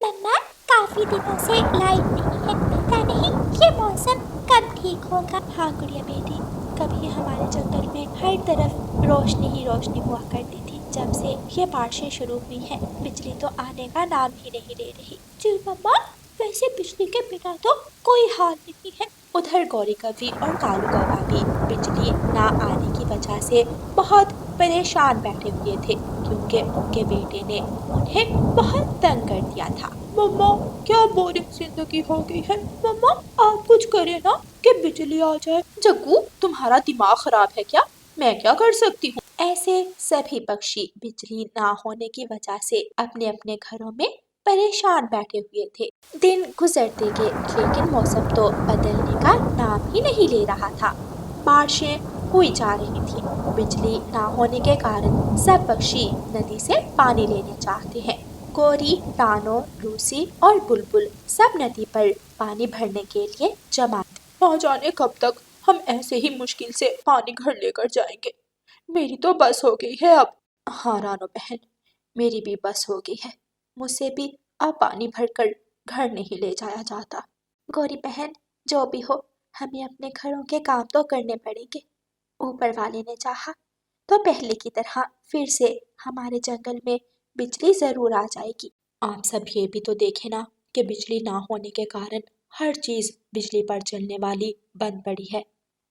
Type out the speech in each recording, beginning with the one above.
मम्मा, काफी दिनों से लाइट नहीं है। पता नहीं ये मौसम कब ठीक होगा। हाँ गुड़िया बेटी, कभी हमारे जंगल में हर तरफ रोशनी ही रोशनी हुआ करती थी। जब से ये बारिशें शुरू हुई हैं, बिजली तो आने का नाम ही नहीं ले रही। जी मम्मा, वैसे बिजली के बिना तो कोई हाल नहीं है। उधर गौरी कवि और कालू कौवा भी बिजली ना आने की वजह से बहुत परेशान बैठे हुए थे, क्योंकि उनके बेटे ने उन्हें बहुत तंग कर दिया था। मम्मा, क्या बोरिंग जिंदगी हो गई है। मम्मा, आप कुछ करें ना कि बिजली आ जाए। जग्गू, तुम्हारा दिमाग खराब है क्या? मैं क्या कर सकती हूँ? ऐसे सभी पक्षी बिजली ना होने की वजह से अपने अपने घरों में परेशान बैठे हुए थे। दिन गुजरते गए, लेकिन मौसम तो बदलने का नाम ही नहीं ले रहा था। बारिशें हुई जा रही थी। बिजली ना होने के कारण सब पक्षी नदी से पानी लेने चाहते हैं। गोरी, टानो, रूसी और बुलबुल सब नदी पर पानी भरने के लिए जमा थे। ना जाने कब तक हम ऐसे ही मुश्किल से पानी घर लेकर जाएंगे। मेरी तो बस हो गई है अब। हाँ रानो बहन, मेरी भी बस हो गई है। मुझसे भी अब पानी भरकर घर नहीं ले जाया जाता। गौरी बहन, जो भी हो, हमें अपने घरों के काम तो करने पड़ेंगे। ऊपर वाले ने चाहा तो पहले की तरह फिर से हमारे जंगल में बिजली जरूर आ जाएगी। आप सब ये भी तो देखें ना कि बिजली ना होने के कारण हर चीज बिजली पर चलने वाली बंद पड़ी है।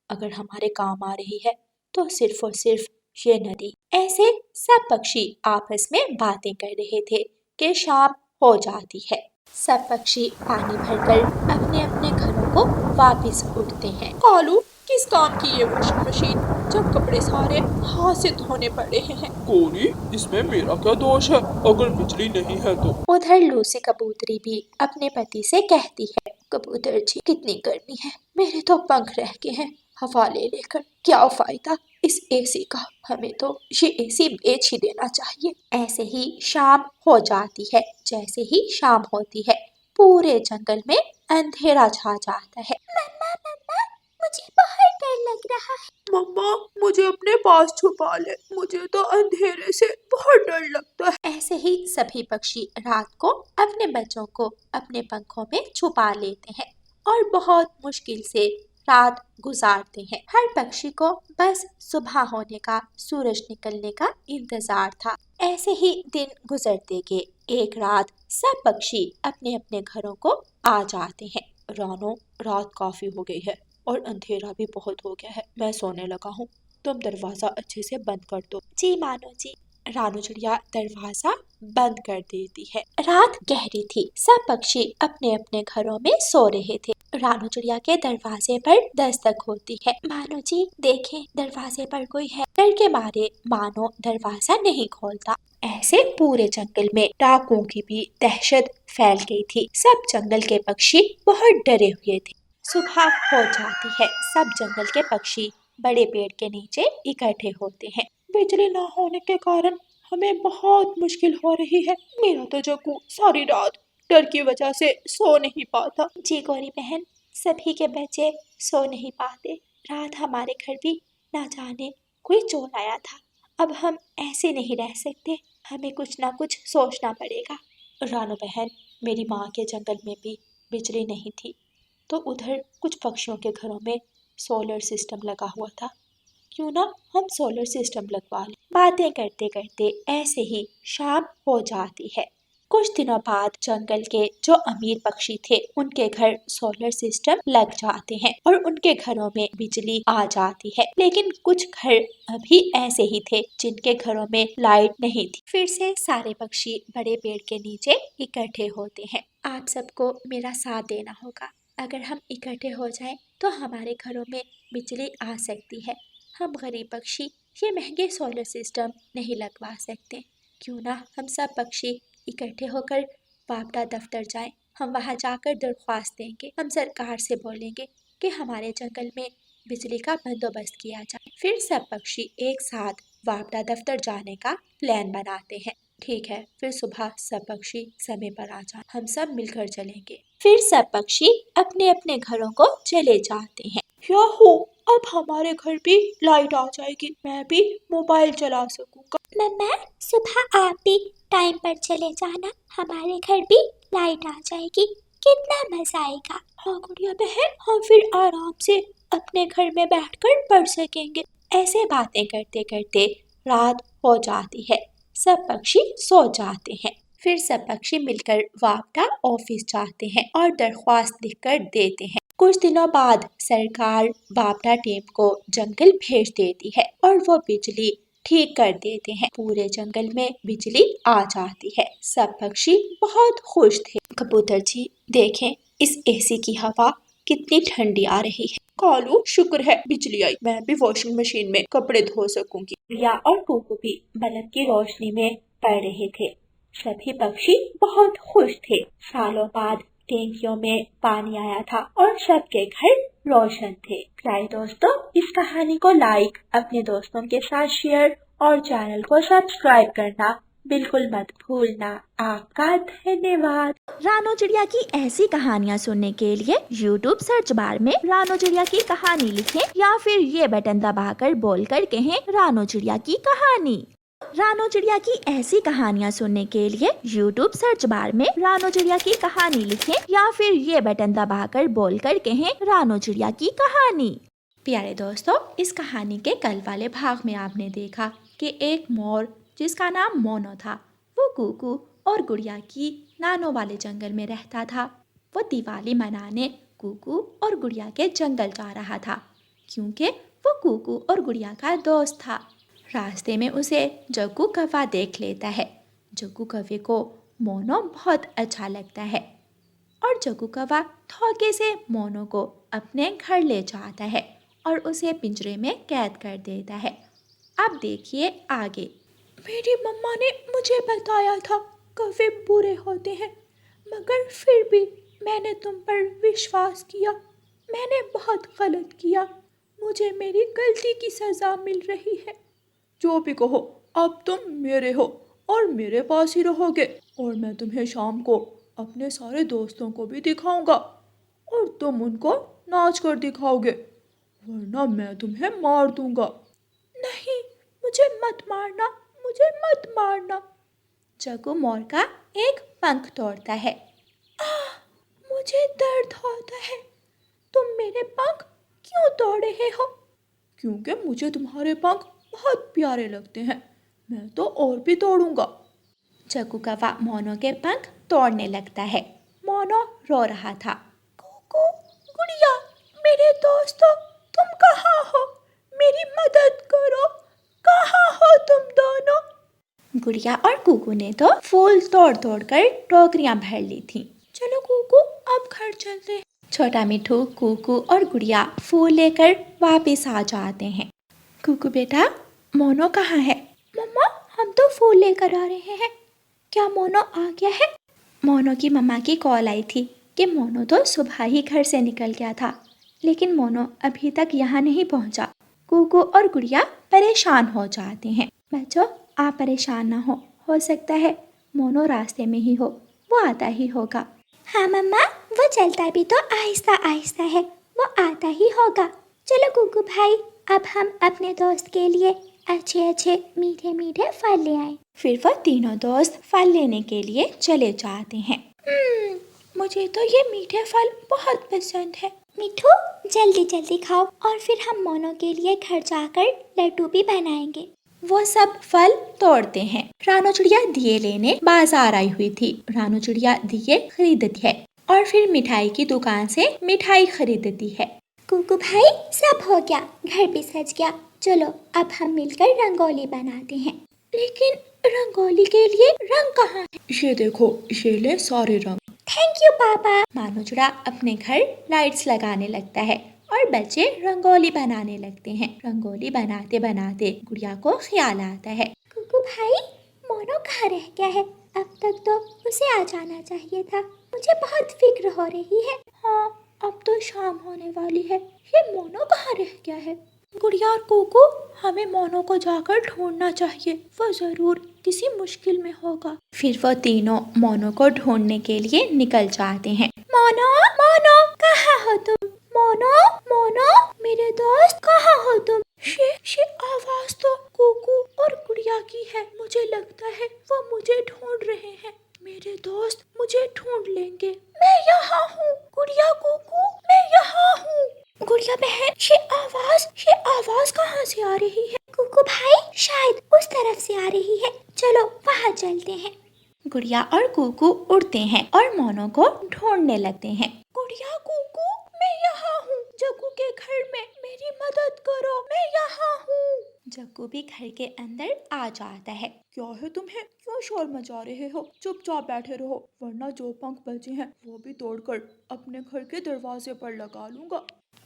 अगर हमारे काम आ रही है तो सिर्फ और सिर्फ ये नदी। ऐसे सब पक्षी आपस में बातें कर रहे थे कि शाम हो जाती है। सब पक्षी पानी भरकर अपने अपने घरों को वापस उठते हैं। कालू, किस काम की ये वॉशिंग मशीन, जब कपड़े सारे हाथ से धोने पड़े हैं। कोरी, इसमें मेरा क्या दोष है अगर बिजली नहीं है तो? उधर लूसी कबूतरी भी अपने पति से कहती है, कबूतर जी, कितनी गर्मी है, मेरे तो पंख रह गए हैं हवा ले लेकर। क्या फायदा इस एसी का, हमें तो ये एसी बेच ही देना चाहिए। ऐसे ही शाम हो जाती है। जैसे ही शाम होती है, पूरे जंगल में अंधेरा छा जाता है। मम्मा मम्मा, मुझे बहुत डर लग रहा है। मम्मा, मुझे अपने पास छुपा ले, मुझे तो अंधेरे से बहुत डर लगता है। ऐसे ही सभी पक्षी रात को अपने बच्चों को अपने पंखों में छुपा लेते हैं और बहुत मुश्किल से रात गुजारते हैं। हर पक्षी को बस सुबह होने का, सूरज निकलने का इंतजार था। ऐसे ही दिन गुजरते गए। एक रात सब पक्षी अपने अपने घरों को आ जाते हैं। रानो, रात काफी हो गई है और अंधेरा भी बहुत हो गया है, मैं सोने लगा हूँ। तुम दरवाजा अच्छे से बंद कर दो। जी मानो जी। रानू चिड़िया दरवाजा बंद कर देती है। रात गहरी थी। सब पक्षी अपने अपने घरों में सो रहे थे। रानू चिड़िया के दरवाजे पर दस्तक होती है। मानो जी, देखें, दरवाजे पर कोई है। डर के मारे मानो दरवाजा नहीं खोलता। ऐसे पूरे जंगल में डाकुओं की भी दहशत फैल गई थी। सब जंगल के पक्षी बहुत डरे हुए थे। सुबह हो जाती है। सब जंगल के पक्षी बड़े पेड़ के नीचे इकट्ठे होते हैं। बिजली ना होने के कारण हमें बहुत मुश्किल हो रही है। मेरा तो जग्गू सारी रात डर की वजह से सो नहीं पाता। जी गौरी बहन, सभी के बच्चे सो नहीं पाते। रात हमारे घर भी ना जाने कोई चोर आया था। अब हम ऐसे नहीं रह सकते, हमें कुछ ना कुछ सोचना पड़ेगा। रानू बहन, मेरी माँ के जंगल में भी बिजली नहीं थी, तो उधर कुछ पक्षियों के घरों में सोलर सिस्टम लगा हुआ था। क्यों ना हम सोलर सिस्टम लगवा लें। बातें करते करते ऐसे ही शाम हो जाती है। कुछ दिनों बाद जंगल के जो अमीर पक्षी थे, उनके घर सोलर सिस्टम लग जाते हैं और उनके घरों में बिजली आ जाती है। लेकिन कुछ घर अभी ऐसे ही थे जिनके घरों में लाइट नहीं थी। फिर से सारे पक्षी बड़े पेड़ के नीचे इकट्ठे होते हैं। आप सबको मेरा साथ देना होगा। अगर हम इकट्ठे हो जाएं तो हमारे घरों में बिजली आ सकती है। हम गरीब पक्षी ये महंगे सोलर सिस्टम नहीं लगवा सकते। क्यों ना हम सब पक्षी इकट्ठे होकर वापडा दफ्तर जाएं। हम वहां जाकर दरख्वास्त देंगे। हम सरकार से बोलेंगे कि हमारे जंगल में बिजली का बंदोबस्त किया जाए। फिर सब पक्षी एक साथ वापडा दफ्तर जाने का प्लान बनाते हैं। ठीक है, फिर सुबह सब पक्षी समय पर आ जाए, हम सब मिलकर चलेंगे। फिर सब पक्षी अपने अपने घरों को चले जाते हैं। याहू, अब हमारे घर भी लाइट आ जाएगी, मैं भी मोबाइल चला सकूंगा। मम्मा, सुबह आप भी टाइम पर चले जाना, हमारे घर भी लाइट आ जाएगी, कितना मजा आएगा। हाँ गुड़िया बहन, हम फिर आराम से अपने घर में बैठकर पढ़ सकेंगे। ऐसे बातें करते करते रात हो जाती है। सब पक्षी सो जाते हैं। फिर सब पक्षी मिलकर वापडा ऑफिस जाते हैं और दरख्वास्त लिखकर देते हैं। कुछ दिनों बाद सरकार वापडा टीम को जंगल भेज देती है और वो बिजली ठीक कर देते हैं। पूरे जंगल में बिजली आ जाती है। सब पक्षी बहुत खुश थे। कबूतर जी देखें, इस एसी की हवा कितनी ठंडी आ रही है। कालू, शुक्र है बिजली आई, मैं भी वॉशिंग मशीन में कपड़े धो सकूंगी। रिया और कुकू भी बल्ब की रोशनी में पढ़ रहे थे। सभी पक्षी बहुत खुश थे। सालों बाद टैंकियों में पानी आया था और सबके घर रोशन थे। प्यारे दोस्तों, इस कहानी को लाइक, अपने दोस्तों के साथ शेयर और चैनल को सब्सक्राइब करना बिल्कुल मत भूलना। आपका धन्यवाद। रानो चिड़िया की ऐसी कहानियाँ सुनने के लिए YouTube सर्च बार में रानो चिड़िया की कहानी लिखें या फिर ये बटन दबाकर बोलकर कहें रानो चिड़िया की कहानी। रानो चिड़िया की ऐसी कहानियाँ सुनने के लिए YouTube सर्च बार में रानो चिड़िया की कहानी लिखें या फिर ये बटन दबाकर बोलकर कहें रानो चिड़िया की कहानी। प्यारे दोस्तों, इस कहानी के कल वाले भाग में आपने देखा कि एक मोर जिसका नाम मोनो था, वो कुकू और गुड़िया की नानों वाले जंगल में रहता था। वो दिवाली मनाने कुकू और गुड़िया के जंगल जा रहा था क्योंकि वो कुकू और गुड़िया का दोस्त था। रास्ते में उसे जग्गू कौवा देख लेता है। जग्गू कौवे को मोनो बहुत अच्छा लगता है और जग्गू कौवा धोखे से मोनो को अपने घर ले जाता है और उसे पिंजरे में कैद कर देता है। अब देखिए आगे। मेरी मम्मा ने मुझे बताया था कौवे बुरे होते हैं, मगर फिर भी मैंने तुम पर विश्वास किया। मैंने बहुत गलत किया। मुझे मेरी गलती की सज़ा मिल रही है। जो भी कहो, अब तुम मेरे हो और मेरे पास ही रहोगे और मैं तुम्हें शाम को अपने सारे दोस्तों को भी दिखाऊंगा और तुम उनको नाच कर दिखाओगे, वरना मैं तुम्हें मार दूंगा। नहीं, मुझे मत मारना, मुझे मत मारना। जग्गू मोर का एक पंख तोड़ता है। मुझे दर्द होता है। तुम मेरे पंख क्यों तोड़ रहे हो? क्योंकि मुझे तुम्हारे पंख बहुत प्यारे लगते हैं। मैं तो और भी तोड़ूंगा। जग्गू कौवा मोनो के पंख तोड़ने लगता है। मोनो रो रहा था। कुकू, गुड़िया, मेरे दोस्तों, तुम कहाँ हो? मेरी मदद करो। कहाँ हो तुम दोनों? गुड़िया और कुकू ने तो फूल तोड़ तोड़ कर टोकरियां भर ली थी। चलो कुकू, अब घर चलते हैं। छोटा मिठू, कुकू और गुड़िया फूल लेकर वापस आ जाते हैं। कुकू बेटा, मोनो कहाँ है? मम्मा, हम तो फूल लेकर आ रहे हैं। क्या मोनो आ गया है? मोनो की मम्मा की कॉल आई थी कि मोनो तो सुबह ही घर से निकल गया था, लेकिन मोनो अभी तक यहाँ नहीं पहुँचा। कुकू और गुड़िया परेशान हो जाते हैं। बच्चों, आप परेशान ना हो सकता है मोनो रास्ते में ही हो, वो आता ही होगा। हाँ मम्मा, वो चलता भी तो आहिस्ता आहिस्ता है, वो आता ही होगा। चलो कुकू भाई, अब हम अपने दोस्त के लिए अच्छे अच्छे मीठे मीठे फल ले आए। फिर वो तीनों दोस्त फल लेने के लिए चले जाते हैं। मुझे तो ये मीठे फल बहुत पसंद है। मिठू, जल्दी जल्दी खाओ और फिर हम मोनो के लिए घर जाकर लड्डू भी बनाएंगे। वो सब फल तोड़ते हैं। रानो चिड़िया दिए लेने बाजार आई हुई थी। रानो चिड़िया दिए खरीदती है और फिर मिठाई की दुकान से मिठाई खरीदती है। कुकू भाई, सब हो गया, घर भी सज गया। चलो अब हम मिलकर रंगोली बनाते हैं। लेकिन रंगोली के लिए रंग कहाँ है? ये देखो, ये ले सारे रंग। थैंक यू पापा। मानो चिड़ा अपने घर लाइट्स लगाने लगता है और बच्चे रंगोली बनाने लगते हैं। रंगोली बनाते बनाते गुड़िया को ख्याल आता है। कुकू भाई, मोनो कहाँ रह गया है? अब तक तो उसे आ जाना चाहिए था। मुझे बहुत फिक्र हो रही है। हाँ, अब तो शाम होने वाली है। ये मोनो कहाँ रह गया है? गुड़िया और कुकू, हमें मोनो को जाकर ढूंढना चाहिए। वो जरूर किसी मुश्किल में होगा। फिर वो तीनों मोनो को ढूंढने के लिए निकल जाते हैं। मोनो, मोनो, कहाँ हो तुम? मोनो, मोनो, मेरे दोस्त, कहाँ हो तुम? ये आवाज तो कुकू और गुड़िया की है। मुझे लगता है वो मुझे ढूंढ रहे हैं। मेरे दोस्त मुझे ढूंढ लेंगे। मैं यहाँ हूँ गुड़िया कुकू, मैं यहाँ हूँ। गुड़िया बहन, ये आवाज कहाँ से आ रही है? कुकू भाई, शायद उस तरफ से आ रही है, चलो वहाँ चलते हैं। गुड़िया और कुकू उड़ते हैं और मोनो को ढूंढने लगते हैं। गुड़िया कुकू, मैं यहाँ हूँ, जग्गू के घर में, मेरी मदद करो, मैं यहाँ हूँ। जग्गू भी घर के अंदर आ जाता है। क्या है तुम्हें, क्यों शोर मचा रहे हो? चुपचाप बैठे रहो, वरना जो पंख बचे हैं वो भी तोड़कर अपने घर के दरवाजे पर लगा लूंगा।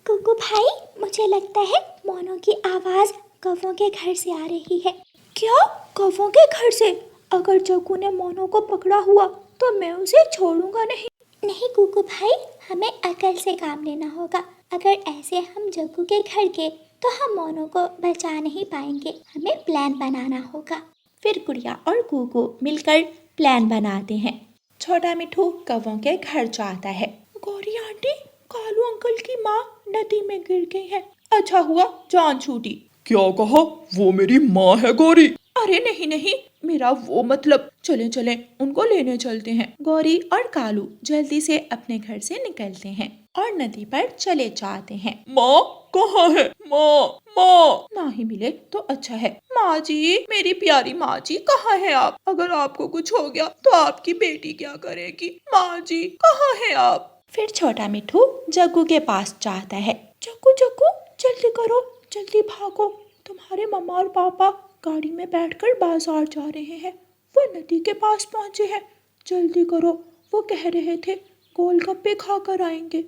कुकू भाई, मुझे लगता है मोनो की आवाज कौवों के घर से आ रही है। क्या? कौवों के घर से? अगर जग्गू ने मोनो को पकड़ा हुआ तो मैं उसे छोड़ूंगा नहीं। नहीं कुकू भाई, हमें अकल से काम लेना होगा। अगर ऐसे हम जग्गू के घर गए तो हम मोनो को बचा नहीं पाएंगे, हमें प्लान बनाना होगा। फिर गुड़िया और कुकू मिलकर प्लान बनाते हैं। छोटा मिठू कौवों के घर जाता है। गौरी आंटी, कालू अंकल की माँ नदी में गिर गई है, अच्छा हुआ जान छूटी। क्या कहा? वो मेरी माँ है गौरी? अरे नहीं नहीं, मेरा वो मतलब, चलें चलें उनको लेने चलते हैं। गौरी और कालू जल्दी से अपने घर से निकलते हैं और नदी पर चले जाते हैं। माँ कहाँ है? माँ, माँ। ना ही मिले तो अच्छा है। माँ जी, मेरी प्यारी माँ जी, कहाँ है आप? अगर आपको कुछ हो गया तो आपकी बेटी क्या करेगी? माँ जी, कहाँ है आप? फिर छोटा मिठू जग्गू के पास जाता है। जग्गू जग्गू, जल्दी करो, जल्दी भागो, तुम्हारे मम्मा और पापा गाड़ी में बैठकर बाजार जा रहे हैं, वो नदी के पास पहुंचे हैं, जल्दी करो, वो कह रहे थे गोलगप्पे खा कर आएंगे।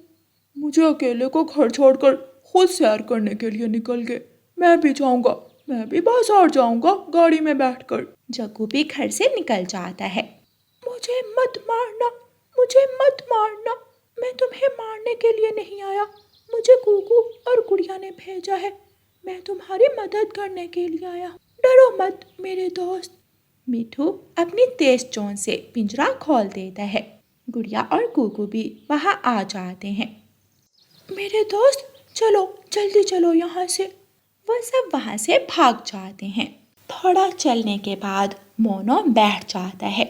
मुझे अकेले को घर छोड़कर खुद सैर करने के लिए निकल गए। मैं भी जाऊंगा, मैं भी बाजार जाऊंगा गाड़ी में बैठकर। जग्गू भी घर से निकल जाता है। मुझे मत मारना, मुझे मत मारना, मैं तुम्हें मारने के लिए नहीं आया, मुझे कुकू और गुड़िया ने भेजा है, मैं तुम्हारी मदद करने के लिए आया हूँ, डरो मत मेरे दोस्त। मिठू अपनी तेज चोंच से पिंजरा खोल देता है। गुड़िया और कुकू भी वहाँ आ जाते हैं। मेरे दोस्त, चलो जल्दी चलो यहाँ से। वह सब वहाँ से भाग जाते हैं। थोड़ा चलने के बाद मोनो बैठ जाता है।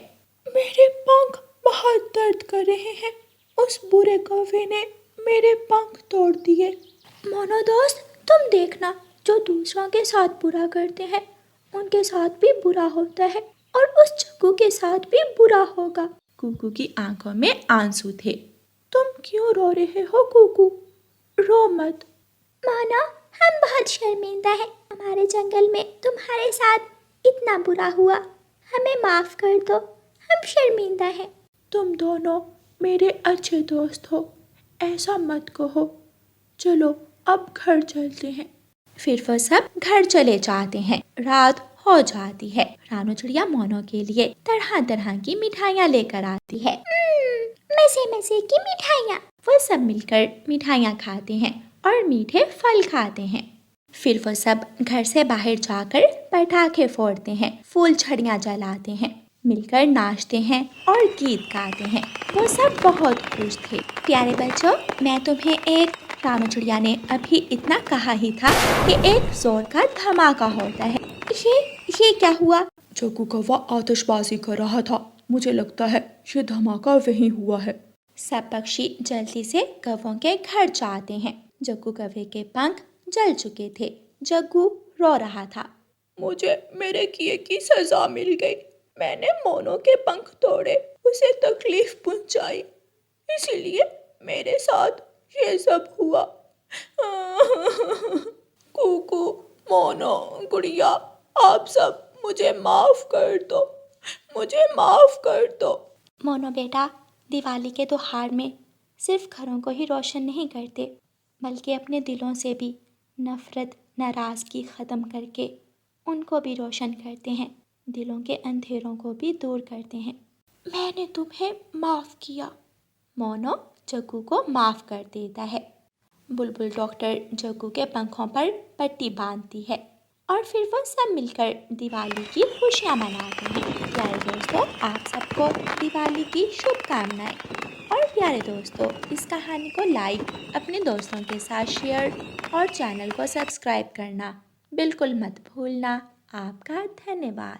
मेरे पंख बहुत दर्द कर रहे हैं, उस बुरे कौवे ने मेरे पंख तोड़ दिए। मोनो दोस्त, तुम देखना, जो दूसरों के साथ बुरा करते हैं उनके साथ भी बुरा होता है, और उस जग्गू के साथ भी बुरा होगा। कुकू की आंखों में आंसू थे। तुम क्यों रो रहे हो कुकू? रो मत। मोनो, हम बहुत शर्मिंदा हैं, हमारे जंगल में तुम्हारे साथ इतना बुरा हुआ, हमें माफ कर दो, हम शर्मिंदा हैं। तुम दोनों मेरे अच्छे दोस्त हो, ऐसा मत कहो। चलो अब घर चलते हैं। फिर वो सब घर चले जाते हैं। रात हो जाती है। रानू चिड़िया मोनो के लिए तरह तरह की मिठाइयाँ लेकर आती है। मजे मजे की मिठाइयाँ। वो सब मिलकर मिठाइयाँ खाते हैं और मीठे फल खाते हैं। फिर वो सब घर से बाहर जाकर पटाखे फोड़ते हैं, फूल छड़ियाँ जलाते हैं, मिलकर नाचते हैं और गीत गाते हैं। वो सब बहुत खुश थे। प्यारे बच्चों, मैं तुम्हें एक, रानू चिड़िया ने अभी इतना कहा ही था कि एक जोर का धमाका होता है। ये क्या हुआ? जग्गू कौवा आतिशबाजी कर रहा था, मुझे लगता है ये धमाका वहीं हुआ है। सब पक्षी जल्दी से कौवों के घर जाते हैं। जग्गू कौवे के पंख जल चुके थे। जग्गू रो रहा था। मुझे मेरे किए की सजा मिल गई, मैंने मोनो के पंख तोड़े, उसे तकलीफ पहुंचाई, इसीलिए मेरे साथ ये सब हुआ। कुकू, मोनो, गुड़िया, आप सब मुझे माफ कर दो, मुझे माफ कर दो। मोनो बेटा, दिवाली के त्योहार में सिर्फ घरों को ही रोशन नहीं करते, बल्कि अपने दिलों से भी नफरत, नाराज़गी ख़त्म करके उनको भी रोशन करते हैं, दिलों के अंधेरों को भी दूर करते हैं। मैंने तुम्हें माफ़ किया। मोनो जग्गू को माफ़ कर देता है। बुलबुल डॉक्टर जग्गू के पंखों पर पट्टी बांधती है और फिर वो सब मिलकर दिवाली की खुशियाँ मनाते हैं। प्यारे दोस्तों, आप सबको दिवाली की शुभकामनाएं। और प्यारे दोस्तों, इस कहानी को लाइक, अपने दोस्तों के साथ शेयर और चैनल को सब्सक्राइब करना बिल्कुल मत भूलना। आपका धन्यवाद।